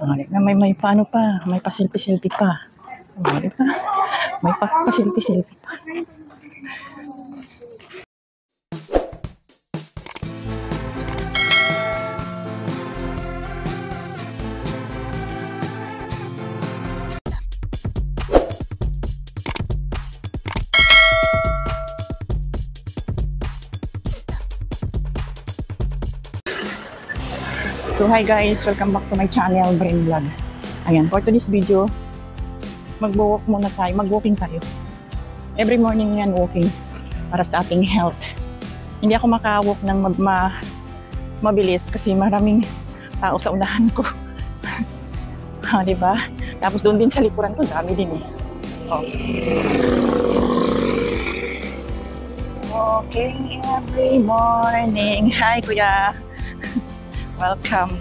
Na may paano pa, may pasilpi-silpi pa. Diba? May pasilpi-silpi pa. So hi guys, welcome back to my channel, Brain Vlog. Ayan, for today's video, mag-walk muna tayo, mag-walking tayo. Every morning yan, walking para sa ating health. Hindi ako makawalk ng mabilis kasi maraming tao sa unahan ko. Diba? Tapos doon din sa likuran ko, dami din eh. Oh. Walking every morning. Hi kuya. Welcome.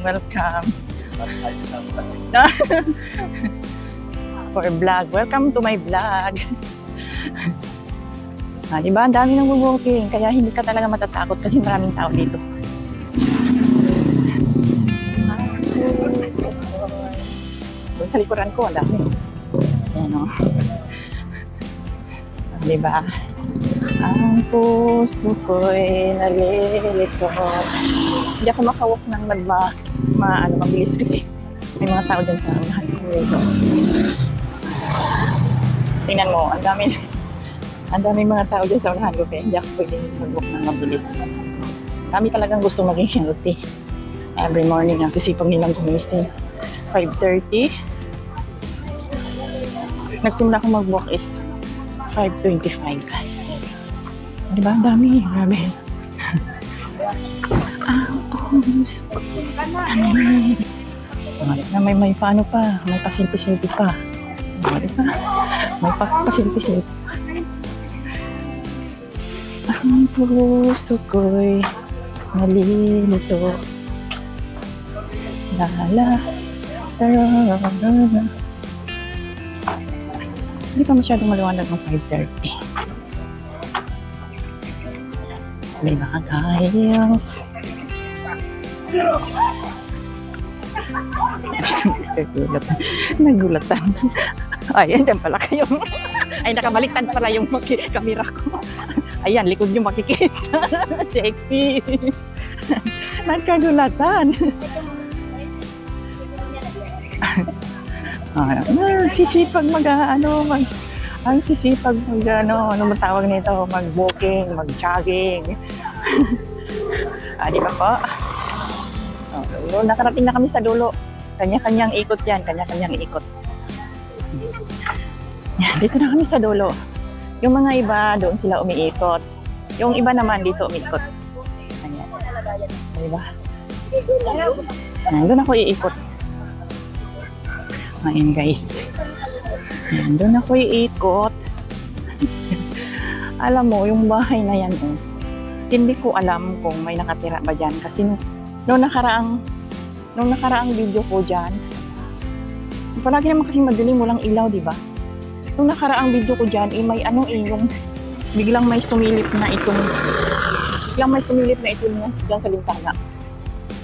For vlog. Welcome to my vlog. Diba? Ang dami nang walking. Kaya hindi ka talaga matatakot kasi maraming tao dito. Doon sa likuran ko, ang dami. Ayan o. Diba? Ang puso ko'y nalilito. Hindi ako makawalk ng mabilis kasi may mga tao dyan sa unahan ko. So, tingnan mo, ang dami mga tao dyan sa unahan ko kaya hindi ako pwedeng mag-walk ng mabilis. Kami talagang gusto maging healthy. Every morning, ang sisipag nilang gumising. 5:30. Nagsimula akong mag-walk is 5:25. Diba? Ang dami. Grabe. Na may paano pa, may pasilpi-silpi pa. Diba? May pasilpi-silpi pa. Ang puso ko'y nalilito. Hindi pa masyadong maliwanag ng 5:30. May mga guys. Nagulatan. Ay, andyan pala kayo. Ay, nakabaliktad pala yung kamera ko. Ayan, likod yung makikita. Sexy. Nagkagulatan. Sisipag ang sisipag ano matawag nito, mag-walking, mag-jogging. Di ba po? Nakarating na kami sa dulo. Kanya-kanyang ikot yan, kanya-kanyang ikot. Dito na kami sa dulo. Yung mga iba, doon sila umiikot. Yung iba naman dito umiikot. Ayan. Diba? Doon ako iikot. Ayan guys. Ayan, doon ako iikot. Alam mo, yung bahay na yan, hindi ko alam kung may nakatira ba dyan. Kasi nung nakaraang video ko dyan, palagi naman kasi madilim, walang ilaw, di ba? Nung nakaraang video ko dyan, may yung biglang may sumilip na itong dyan sa lintana.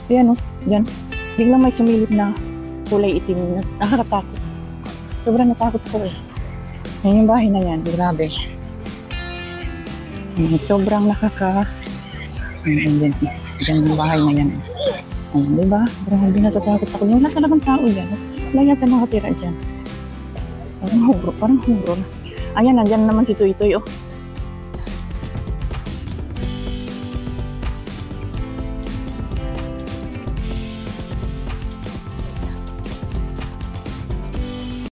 Ayan dyan. Biglang may sumilip na kulay itim na nakakatakot. Sobrang natakot ko eh. Yan yung bahay na yan. Grabe. Sobrang Yan yung bahay na yan. Ayan, diba? Grabe natatakot ako. Wala talagang tao yan. Wala yata nakatira dyan. Parang hubro. Ayan, nandyan naman si Tuy Tuy.